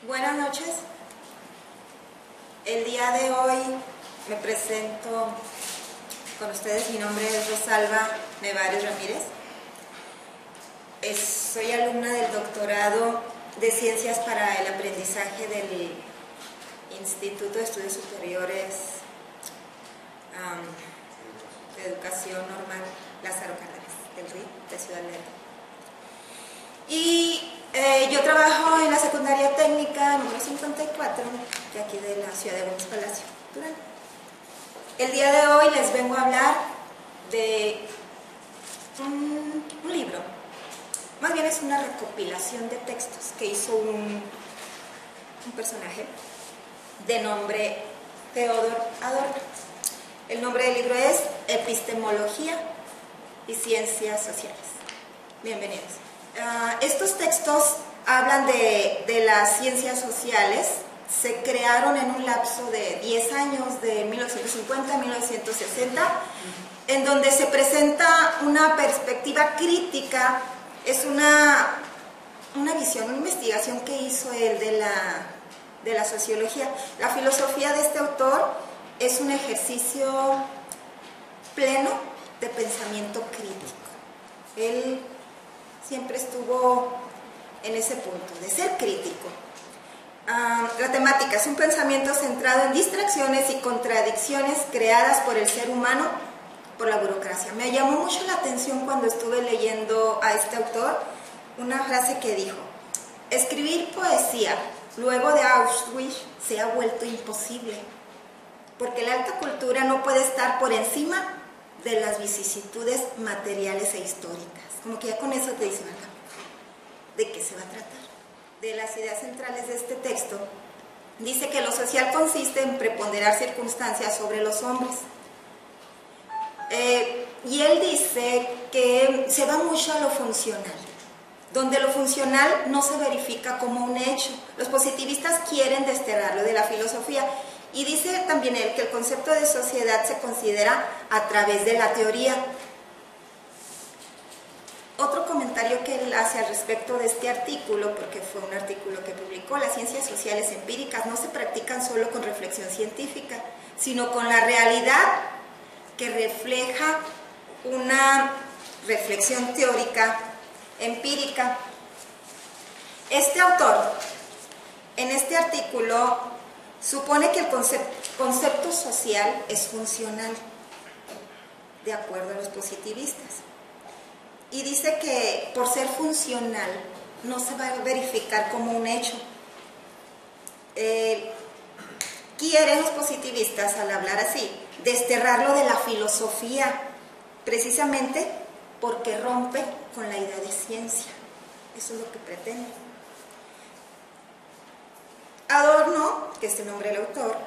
Buenas noches. El día de hoy me presento con ustedes. Mi nombre es Rosalba Nevares Ramírez. Soy alumna del doctorado de Ciencias para el Aprendizaje del Instituto de Estudios Superiores de Educación Normal Lázaro Cárdenas del RIT de Ciudad Lerdo. Y yo trabajo en la secundaria técnica número 54 de aquí de la ciudad de Gómez Palacio, Durango. El día de hoy les vengo a hablar de un libro. Más bien es una recopilación de textos que hizo un personaje de nombre Theodor Adorno. El nombre del libro es Epistemología y Ciencias Sociales. Bienvenidos. Estos textos hablan de las ciencias sociales. Se crearon en un lapso de 10 años, de 1950 a 1960, en donde se presenta una perspectiva crítica. Es una visión, una investigación que hizo él de la sociología. La filosofía de este autor es un ejercicio pleno de pensamiento crítico. Él siempre estuvo en ese punto, de ser crítico. La temática es un pensamiento centrado en distracciones y contradicciones creadas por el ser humano, por la burocracia. Me llamó mucho la atención cuando estuve leyendo a este autor una frase que dijo: escribir poesía luego de Auschwitz se ha vuelto imposible, porque la alta cultura no puede estar por encima de las vicisitudes materiales e históricas. Como que ya con eso te dicen acá de qué se va a tratar. De las ideas centrales de este texto, dice que lo social consiste en preponderar circunstancias sobre los hombres. Y él dice que se va mucho a lo funcional, donde lo funcional no se verifica como un hecho. Los positivistas quieren desterrarlo de la filosofía. Y dice también él que el concepto de sociedad se considera a través de la teoría. Otro comentario que él hace al respecto de este artículo, porque fue un artículo que publicó: las ciencias sociales empíricas no se practican solo con reflexión científica, sino con la realidad que refleja una reflexión teórica empírica. Este autor, en este artículo, supone que el concepto social es funcional, de acuerdo a los positivistas. Y dice que por ser funcional no se va a verificar como un hecho. Quieren los positivistas, al hablar así, desterrarlo de la filosofía, precisamente porque rompe con la idea de ciencia. Eso es lo que pretende. Adorno, que es el nombre del autor,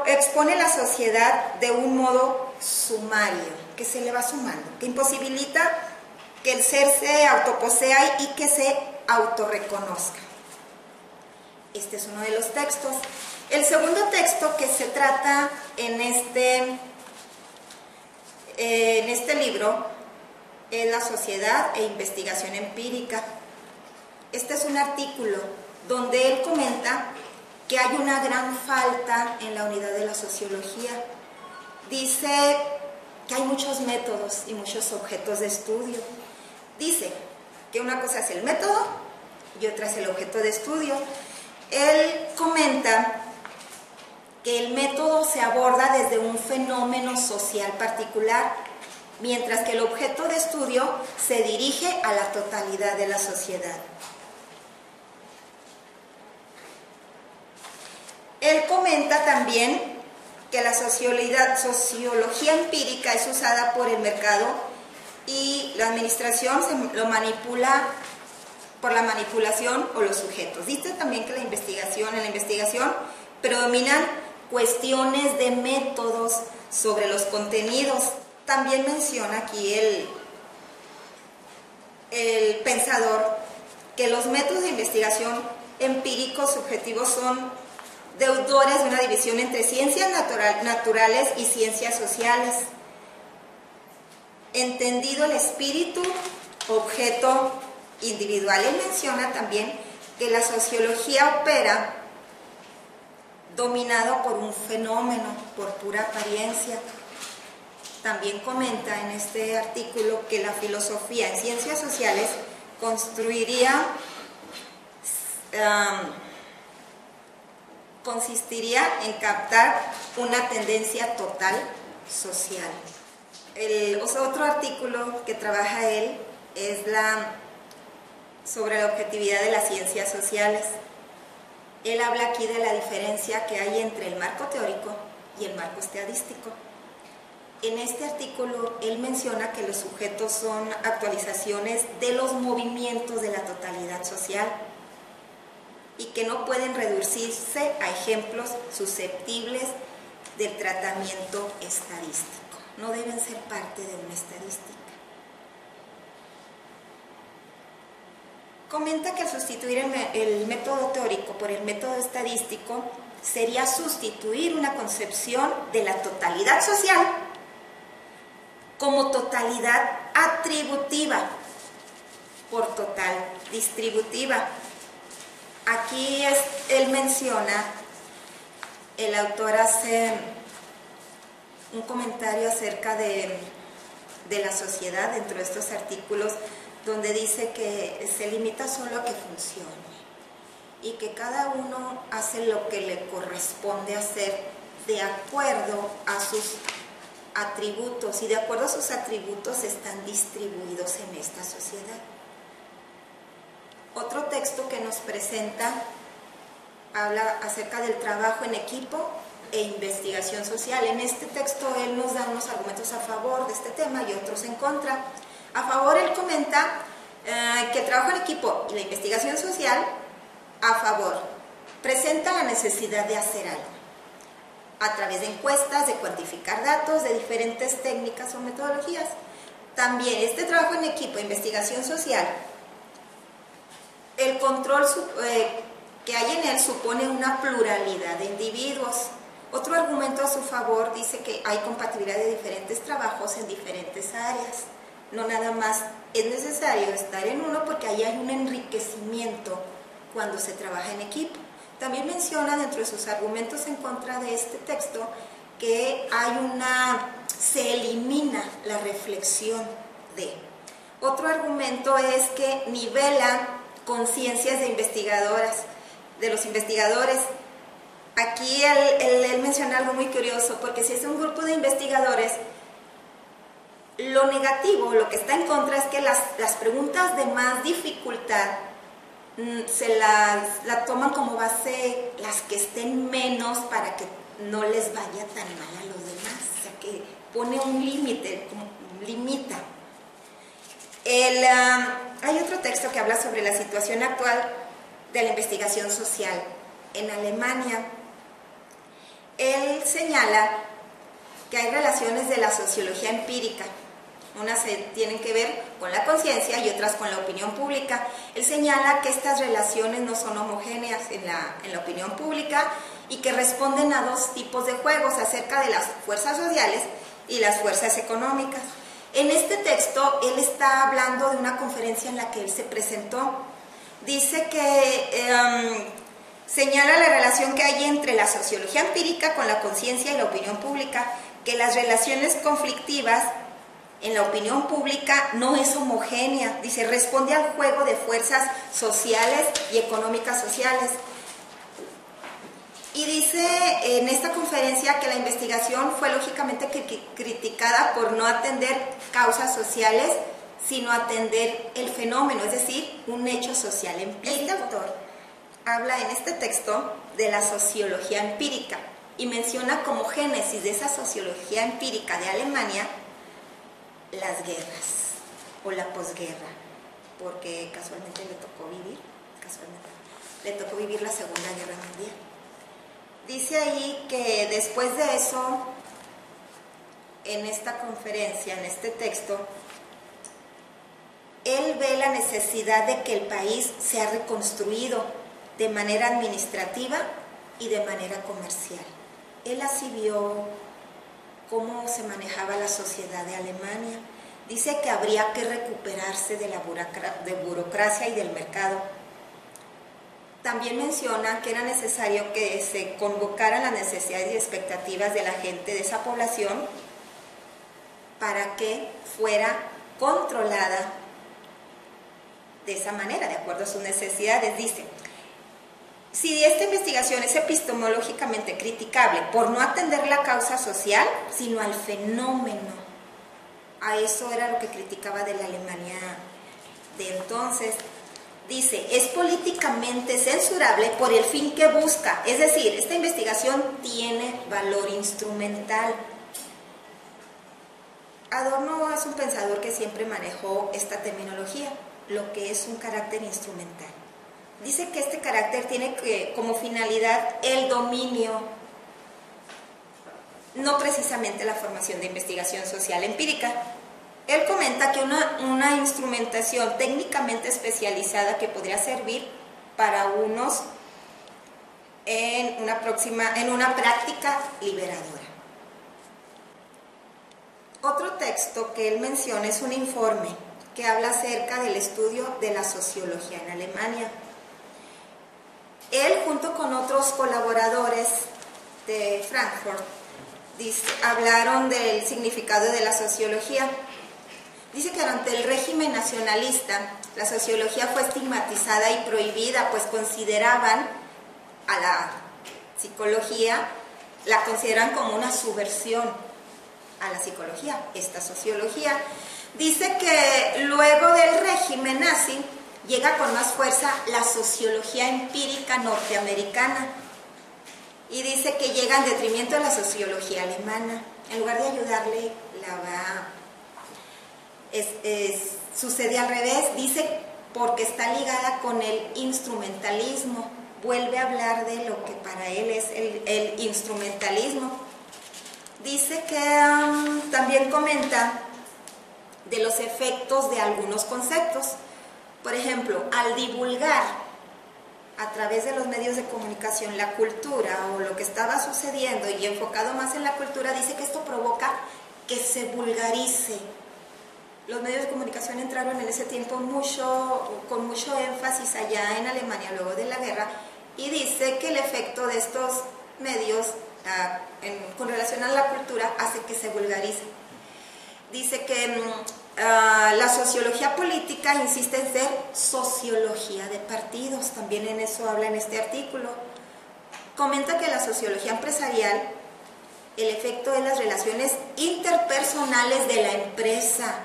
expone la sociedad de un modo sumario, que se le va sumando, que imposibilita que el ser se autoposea y que se autorreconozca. Este es uno de los textos. El segundo texto que se trata en este libro es La sociedad e investigación empírica. Este es un artículo donde él comenta que hay una gran falta en la unidad de la sociología. Dice que hay muchos métodos y muchos objetos de estudio. Dice que una cosa es el método y otra es el objeto de estudio. Él comenta que el método se aborda desde un fenómeno social particular, mientras que el objeto de estudio se dirige a la totalidad de la sociedad. Él comenta también que la sociología empírica es usada por el mercado y la administración lo manipula por la manipulación o los sujetos. Dice también que en la investigación predominan cuestiones de métodos sobre los contenidos. También menciona aquí el pensador que los métodos de investigación empíricos subjetivos son deudores de una división entre ciencias naturales y ciencias sociales, entendido el espíritu, objeto individual. Él menciona también que la sociología opera dominado por un fenómeno, por pura apariencia. También comenta en este artículo que la filosofía en ciencias sociales consistiría en captar una tendencia total social. Otro artículo que trabaja él es sobre la objetividad de las ciencias sociales. Él habla aquí de la diferencia que hay entre el marco teórico y el marco estadístico. En este artículo él menciona que los sujetos son actualizaciones de los movimientos de la totalidad social y que no pueden reducirse a ejemplos susceptibles del tratamiento estadístico. No deben ser parte de una estadística. Comenta que al sustituir el método teórico por el método estadístico sería sustituir una concepción de la totalidad social como totalidad atributiva por total distributiva. Aquí él menciona, el autor hace un comentario acerca de la sociedad dentro de estos artículos, donde dice que se limita solo a que funcione y que cada uno hace lo que le corresponde hacer de acuerdo a sus atributos, y de acuerdo a sus atributos están distribuidos en esta sociedad. Otro texto que nos presenta habla acerca del trabajo en equipo e investigación social. En este texto él nos da unos argumentos a favor de este tema y otros en contra. A favor él comenta que el trabajo en equipo y la investigación social, a favor, presenta la necesidad de hacer algo a través de encuestas, de cuantificar datos, de diferentes técnicas o metodologías. También este trabajo en equipo e investigación social, el control que hay en él supone una pluralidad de individuos. Otro argumento a su favor dice que hay compatibilidad de diferentes trabajos en diferentes áreas. No nada más es necesario estar en uno, porque ahí hay un enriquecimiento cuando se trabaja en equipo. También menciona dentro de sus argumentos en contra de este texto que se elimina la reflexión de. Otro argumento es que nivela conciencias de los investigadores. Aquí él menciona algo muy curioso, porque si es un grupo de investigadores, lo negativo, lo que está en contra, es que las preguntas de más dificultad se la toman como base las que estén menos, para que no les vaya tan mal a los demás. O sea, que pone un límite, limita. Hay otro texto que habla sobre la situación actual de la investigación social en Alemania. Él señala que hay relaciones de la sociología empírica. Unas tienen que ver con la conciencia y otras con la opinión pública. Él señala que estas relaciones no son homogéneas en la opinión pública y que responden a dos tipos de juegos acerca de las fuerzas sociales y las fuerzas económicas. En este texto él está hablando de una conferencia en la que él se presentó. Dice que señala la relación que hay entre la sociología empírica con la conciencia y la opinión pública, que las relaciones conflictivas en la opinión pública no es homogénea. Dice, responde al juego de fuerzas sociales y económicas sociales. Y dice en esta conferencia que la investigación fue lógicamente criticada por no atender causas sociales, sino atender el fenómeno, es decir, un hecho social empírico. Este autor habla en este texto de la sociología empírica y menciona como génesis de esa sociología empírica de Alemania las guerras o la posguerra, porque casualmente le tocó vivir la Segunda Guerra Mundial. Dice ahí que después de eso, en esta conferencia, en este texto, él ve la necesidad de que el país sea reconstruido de manera administrativa y de manera comercial. Él así vio cómo se manejaba la sociedad de Alemania. Dice que habría que recuperarse de la burocracia y del mercado. también menciona que era necesario que se convocaran las necesidades y expectativas de la gente de esa población para que fuera controlada de esa manera, de acuerdo a sus necesidades. Dice, si esta investigación es epistemológicamente criticable por no atender la causa social, sino al fenómeno, a eso era lo que criticaba de la Alemania de entonces. Dice, es políticamente censurable por el fin que busca, es decir, esta investigación tiene valor instrumental. Adorno es un pensador que siempre manejó esta terminología, lo que es un carácter instrumental. Dice que este carácter tiene como finalidad el dominio, no precisamente la formación de investigación social empírica. Él comenta que una instrumentación técnicamente especializada que podría servir para unos en una práctica liberadora. Otro texto que él menciona es un informe que habla acerca del estudio de la sociología en Alemania. Él, junto con otros colaboradores de Frankfurt, hablaron del significado de la sociología. Dice que durante el régimen nacionalista, la sociología fue estigmatizada y prohibida, pues consideraban a la psicología, la consideran como una subversión a la psicología, esta sociología. Dice que luego del régimen nazi llega con más fuerza la sociología empírica norteamericana y dice que llega en detrimento de la sociología alemana. En lugar de ayudarle, sucede al revés. Dice porque está ligada con el instrumentalismo. Vuelve a hablar de lo que para él es el instrumentalismo. Dice que también comenta de los efectos de algunos conceptos. Por ejemplo, al divulgar a través de los medios de comunicación la cultura o lo que estaba sucediendo y enfocado más en la cultura, dice que esto provoca que se vulgarice. Los medios de comunicación entraron en ese tiempo con mucho énfasis allá en Alemania luego de la guerra, y dice que el efecto de estos medios con relación a la cultura hace que se vulgarice. Dice que la sociología política insiste en ser sociología de partidos, también en eso habla en este artículo. Comenta que la sociología empresarial, el efecto de las relaciones interpersonales de la empresa,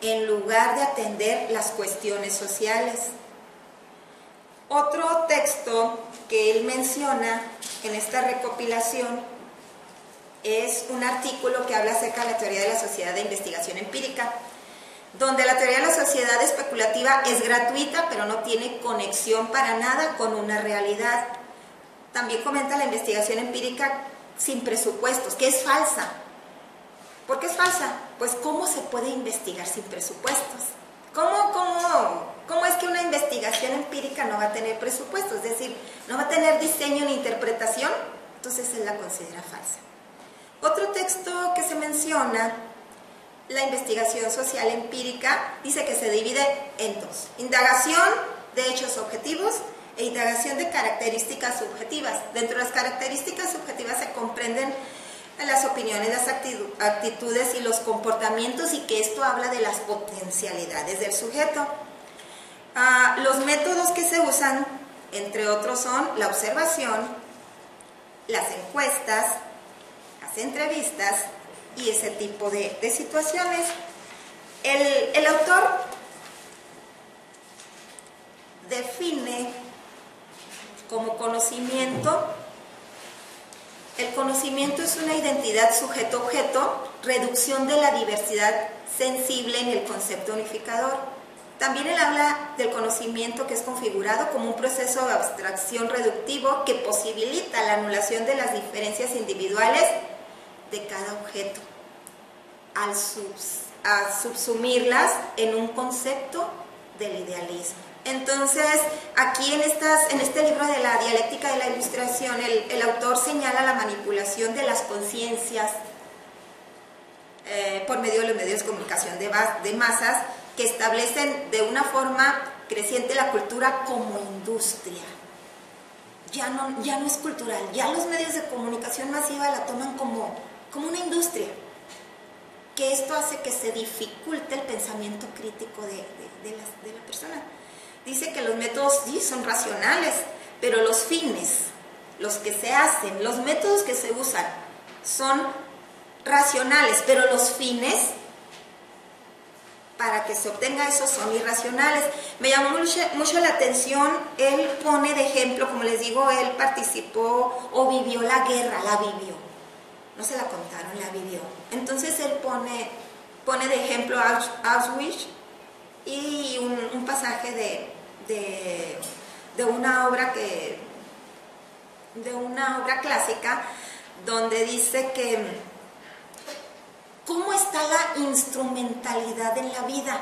en lugar de atender las cuestiones sociales. Otro texto que él menciona en esta recopilación es un artículo que habla acerca de la teoría de la sociedad de investigación empírica, donde la teoría de la sociedad especulativa es gratuita, pero no tiene conexión para nada con una realidad. También comenta la investigación empírica sin presupuestos, que es falsa. ¿Por qué es falsa? Pues ¿cómo se puede investigar sin presupuestos? ¿Cómo es que una investigación empírica no va a tener presupuestos? Es decir, no va a tener diseño ni interpretación, entonces él la considera falsa. Otro texto que se menciona, la investigación social empírica, dice que se divide en dos: indagación de hechos objetivos e indagación de características subjetivas. Dentro de las características subjetivas se comprenden las opiniones, las actitudes y los comportamientos, y que esto habla de las potencialidades del sujeto. Los métodos que se usan, entre otros, son la observación, las encuestas, las entrevistas y ese tipo de situaciones. El autor define como conocimiento: el conocimiento es una identidad sujeto-objeto, reducción de la diversidad sensible en el concepto unificador. También él habla del conocimiento que es configurado como un proceso de abstracción reductivo que posibilita la anulación de las diferencias individuales de cada objeto, al subsumirlas en un concepto del idealismo. Entonces, aquí en este libro de la dialéctica de la ilustración, el autor señala la manipulación de las conciencias por medio de los medios de comunicación de masas, que establecen de una forma creciente la cultura como industria. ya no es cultural, ya los medios de comunicación masiva la toman como una industria, que esto hace que se dificulte el pensamiento crítico de la persona. Dice que los métodos sí son racionales, pero los fines, los que se hacen, los métodos que se usan son racionales, pero los fines para que se obtenga eso son irracionales. Me llamó mucho la atención, él pone de ejemplo, como les digo, él participó o vivió la guerra, la vivió. No se la contaron, la vivió. Entonces él pone de ejemplo Auschwitz y un pasaje de una obra clásica donde dice que cómo está la instrumentalidad en la vida.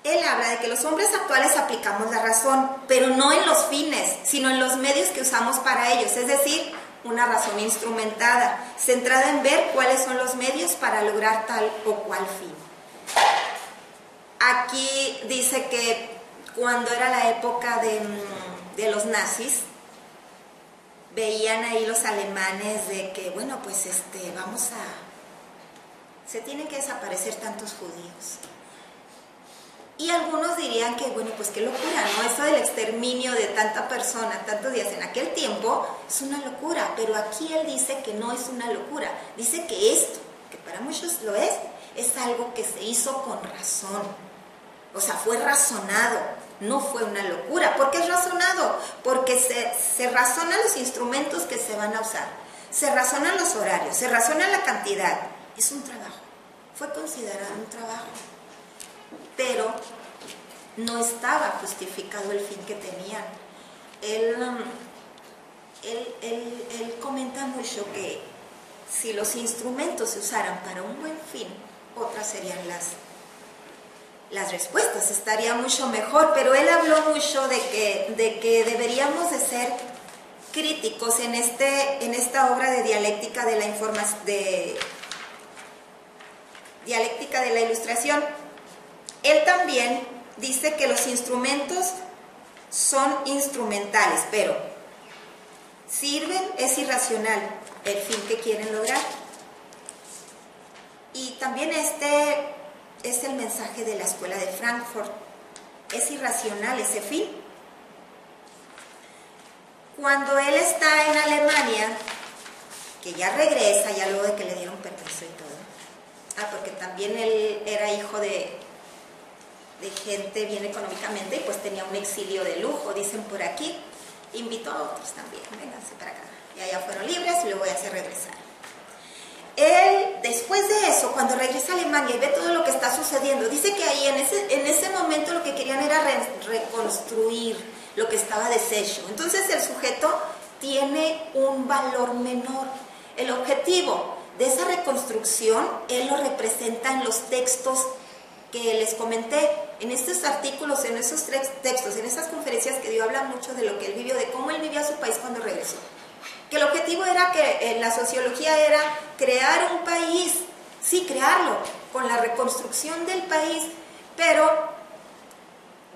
Él habla de que los hombres actuales aplicamos la razón, pero no en los fines, sino en los medios que usamos para ellos, es decir, una razón instrumentada, centrada en ver cuáles son los medios para lograr tal o cual fin. Aquí dice que cuando era la época de los nazis, veían ahí los alemanes de que, bueno, pues se tienen que desaparecer tantos judíos. Y algunos dirían que, bueno, pues qué locura, ¿no? Eso del exterminio de tanta persona, tantos días en aquel tiempo, es una locura. Pero aquí él dice que no es una locura. Dice que esto, que para muchos lo es algo que se hizo con razón. O sea, fue razonado, no fue una locura. ¿Por qué es razonado? Porque se razonan los instrumentos que se van a usar. Se razonan los horarios, se razona la cantidad. Es un trabajo. Fue considerado un trabajo. Pero no estaba justificado el fin que tenían. Él comenta mucho que si los instrumentos se usaran para un buen fin, otras serían las respuestas, estaría mucho mejor. Pero él habló mucho de que deberíamos de ser críticos en esta obra de dialéctica de la dialéctica de la ilustración. Él también dice que los instrumentos son instrumentales, pero sirven, es irracional el fin que quieren lograr. Y también este es el mensaje de la escuela de Frankfurt. Es irracional ese fin. Cuando él está en Alemania, que ya regresa, ya luego de que le dieron permiso y todo, porque también él era hijo de gente bien económicamente y pues tenía un exilio de lujo, dicen por aquí. Invitó a otros también, vénganse para acá. Y allá fueron libres y luego ya se regresaron. Él, después de eso, cuando regresa a Alemania y ve todo lo que está sucediendo, dice que ahí en ese momento lo que querían era reconstruir lo que estaba deshecho. Entonces el sujeto tiene un valor menor. El objetivo de esa reconstrucción, él lo representa en los textos que les comenté, en estos artículos, en esos textos, en esas conferencias que dio, habla mucho de lo que él vivió, de cómo él vivió a su país cuando regresó. Que el objetivo era que la sociología era crear un país, sí, crearlo, con la reconstrucción del país, pero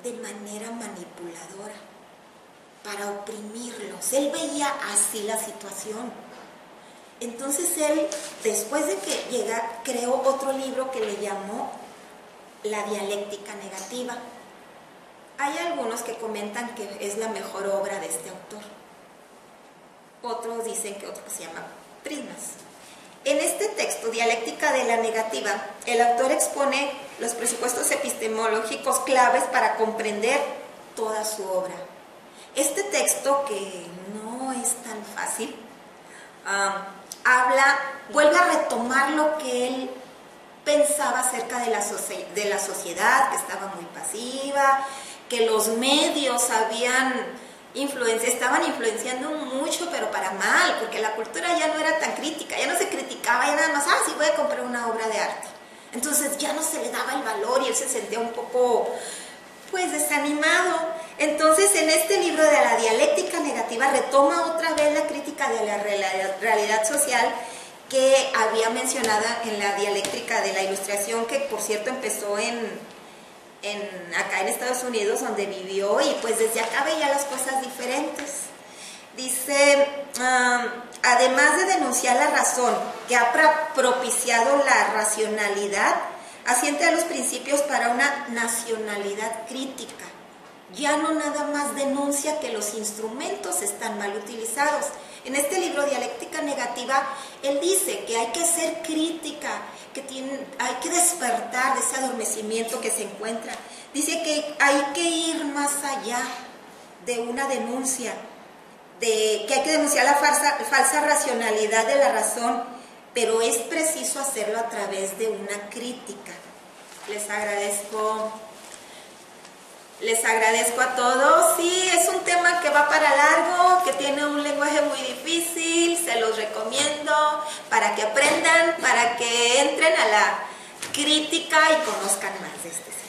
de manera manipuladora, para oprimirlos. Él veía así la situación. Entonces él, después de que llega, creó otro libro que le llamó La dialéctica negativa. Hay algunos que comentan que es la mejor obra de este autor. Otros dicen que otro que se llama Prismas. En este texto, Dialéctica de la Negativa, el autor expone los presupuestos epistemológicos claves para comprender toda su obra. Este texto, que no es tan fácil, vuelve a retomar lo que él pensaba acerca de la sociedad, que estaba muy pasiva, que los medios estaban influenciando mucho, pero para mal, porque la cultura ya no era tan crítica, ya no se criticaba, ya nada más, sí, voy a comprar una obra de arte. Entonces ya no se le daba el valor y él se sentía un poco, pues, desanimado. Entonces, en este libro de La dialéctica negativa retoma otra vez la crítica de la realidad social que había mencionado en la dialéctica de la ilustración, que por cierto empezó acá en Estados Unidos, donde vivió, y pues desde acá veía las cosas diferentes. denunciar la razón que ha propiciado la racionalidad, asiente a los principios para una nacionalidad crítica. Ya no nada más denuncia que los instrumentos están mal utilizados. En este libro, Dialéctica Negativa, él dice que hay que ser crítica, hay que despertar de ese adormecimiento que se encuentra. Dice que hay que ir más allá de una denuncia, que hay que denunciar la falsa racionalidad de la razón, pero es preciso hacerlo a través de una crítica. Les agradezco a todos. Sí, es un tema que va para largo, que tiene un lenguaje muy difícil, se los recomiendo para que aprendan, para que entren a la crítica y conozcan más de este tema.